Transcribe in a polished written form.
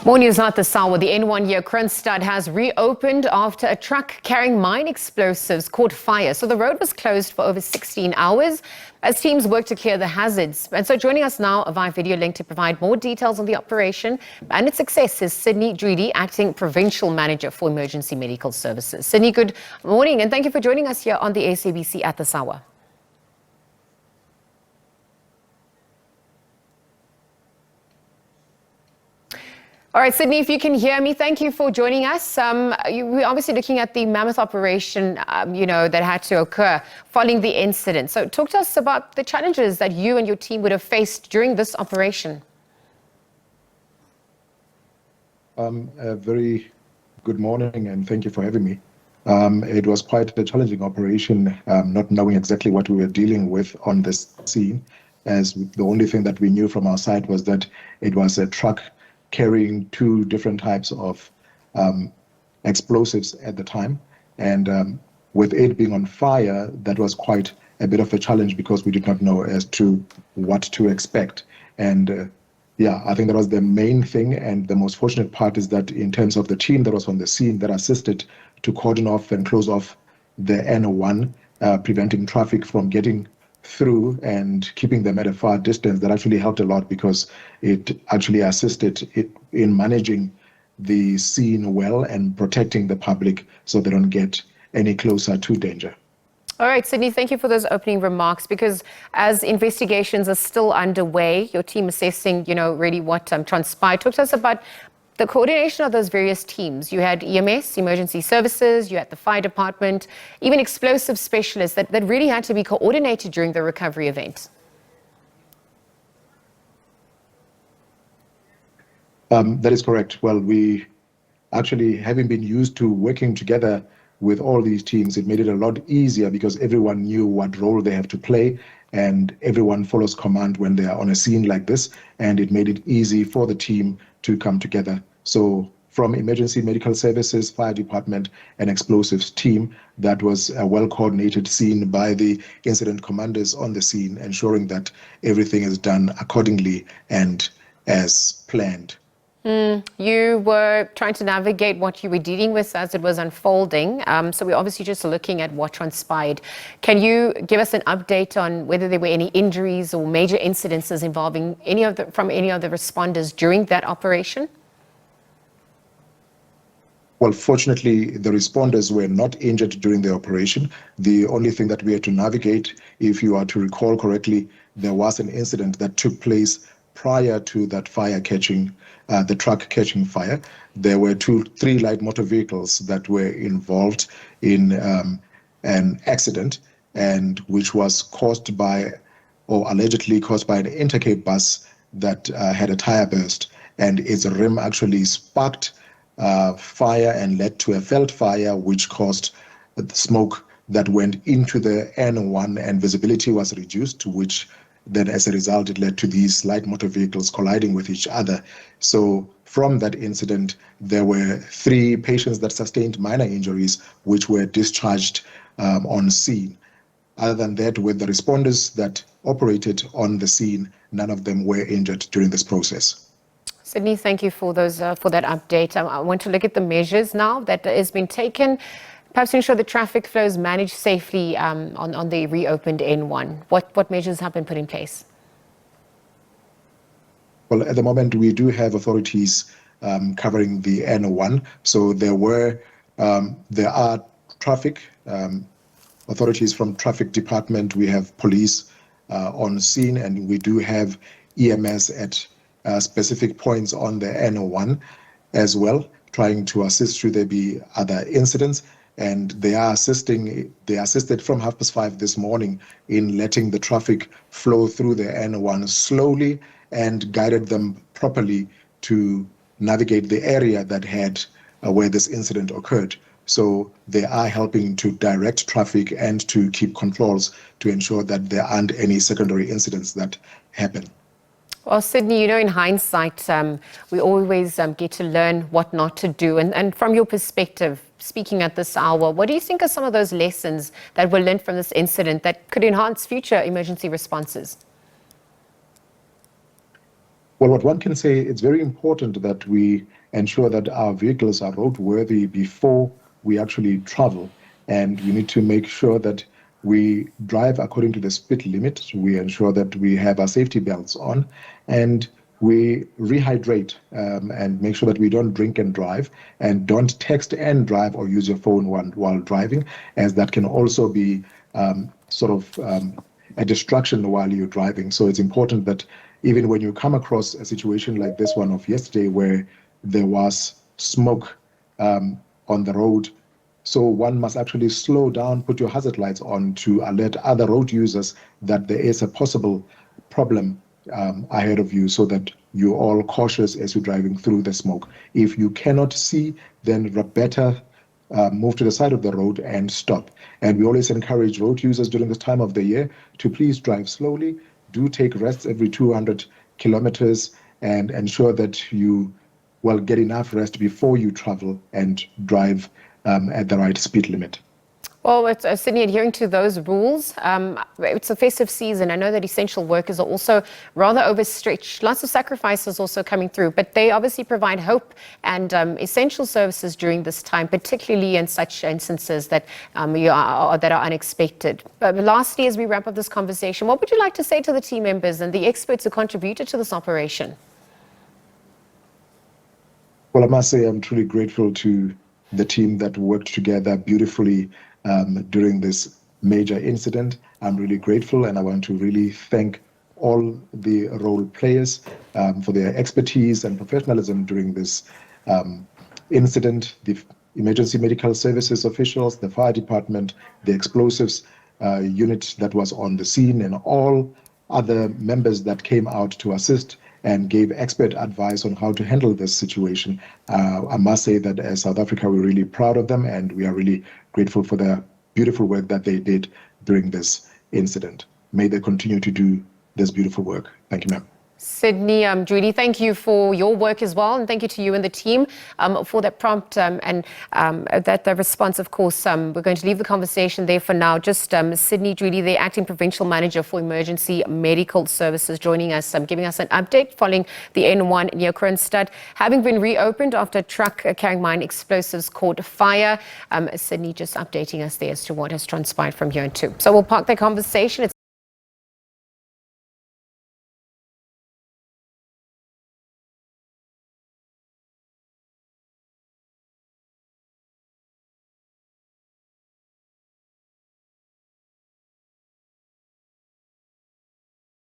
More news at the hour. The N1 here, Kroonstad, has reopened after a truck carrying mine explosives caught fire. So the road was closed for over 16 hours as teams work to clear the hazards. And so joining us now via video link to provide more details on the operation and its success is Sidney Dywili, Acting Provincial Manager for Emergency Medical Services. Sidney, good morning and thank you for joining us here on the SABC at this hour. All right, Sidney, if you can hear me, thank you for joining us. We're obviously looking at the mammoth operation, that had to occur following the incident. So talk to us about the challenges that you and your team would have faced during this operation. A very good morning and thank you for having me. It was quite a challenging operation, not knowing exactly what we were dealing with on this scene, as the only thing that we knew from our side was that it was a truck carrying two different types of explosives at the time. And with it being on fire, that was quite a bit of a challenge because we did not know as to what to expect. And I think that was the main thing. And the most fortunate part is that in terms of the team that was on the scene that assisted to cordon off and close off the N1, preventing traffic from getting through and keeping them at a far distance, that actually helped a lot because it actually assisted in managing the scene well and protecting the public so they don't get any closer to danger. All right, Sidney, thank you for those opening remarks, because as investigations are still underway, your team assessing, really what transpired. Talk to us about the coordination of those various teams. You had EMS, emergency services, you had the fire department, even explosive specialists that really had to be coordinated during the recovery event. That is correct. Well, we actually, having been used to working together with all these teams, it made it a lot easier because everyone knew what role they have to play and everyone follows command when they are on a scene like this, and it made it easy for the team to come together. So from emergency medical services, fire department and explosives team, that was a well-coordinated scene by the incident commanders on the scene, ensuring that everything is done accordingly and as planned. You were trying to navigate what you were dealing with as it was unfolding. So we're obviously just looking at what transpired. Can you give us an update on whether there were any injuries or major incidences involving any of the responders during that operation? Well, fortunately, the responders were not injured during the operation. The only thing that we had to navigate, if you are to recall correctly, there was an incident that took place prior to that the truck catching fire. There were three light motor vehicles that were involved in an accident, and which was caused by, or allegedly caused by, an Intercape bus that had a tire burst, and its rim actually sparked fire and led to a felt fire, which caused the smoke that went into the N1, and visibility was reduced, which then as a result, it led to these light motor vehicles colliding with each other. So from that incident, there were 3 patients that sustained minor injuries, which were discharged on scene. Other than that, with the responders that operated on the scene, none of them were injured during this process. Sidney, thank you for that update. I want to look at the measures now that has been taken, perhaps to ensure the traffic flows managed safely on the reopened N1. What measures have been put in place? Well, at the moment, we do have authorities covering the N1. So there are traffic authorities from traffic department. We have police on scene, and we do have EMS at specific points on the N1 as well, trying to assist should there be other incidents. And they assisted from 5:30 this morning in letting the traffic flow through the N1 slowly and guided them properly to navigate the area that had where this incident occurred. So they are helping to direct traffic and to keep controls to ensure that there aren't any secondary incidents that happen. Well, Sidney, in hindsight, we always get to learn what not to do. And from your perspective, speaking at this hour, what do you think are some of those lessons that were learned from this incident that could enhance future emergency responses? Well, what one can say, it's very important that we ensure that our vehicles are roadworthy before we actually travel. And we need to make sure that we drive according to the speed limit. We ensure that we have our safety belts on, and we rehydrate and make sure that we don't drink and drive, and don't text and drive or use your phone while driving, as that can also be a distraction while you're driving. So it's important that even when you come across a situation like this one of yesterday, where there was smoke on the road, so one must actually slow down, put your hazard lights on to alert other road users that there is a possible problem ahead of you, so that you're all cautious as you're driving through the smoke. If you cannot see, then better move to the side of the road and stop. And we always encourage road users during this time of the year to please drive slowly, do take rests every 200 kilometers, and ensure that you get enough rest before you travel and drive at the right speed limit. Well, it's, Sidney, adhering to those rules, it's a festive season. I know that essential workers are also rather overstretched. Lots of sacrifices also coming through, but they obviously provide hope and essential services during this time, particularly in such instances that that are unexpected. But lastly, as we wrap up this conversation, what would you like to say to the team members and the experts who contributed to this operation? Well, I must say I'm truly grateful to the team that worked together beautifully during this major incident. I'm really grateful, and I want to really thank all the role players for their expertise and professionalism during this incident, the emergency medical services officials, the fire department, the explosives unit that was on the scene, and all other members that came out to assist and gave expert advice on how to handle this situation. I must say that as South Africa, we're really proud of them, and we are really grateful for the beautiful work that they did during this incident. May they continue to do this beautiful work. Thank you, ma'am. Sidney Dywili, thank you for your work as well, and thank you to you and the team for that prompt and that the response. Of course, we're going to leave the conversation there for now. Just Sidney Dywili, the Acting Provincial Manager for Emergency Medical Services, joining us, giving us an update following the N1 near Kroonstad having been reopened after a truck carrying mine explosives caught fire. Sidney just updating us there as to what has transpired from here too. So we'll park the conversation.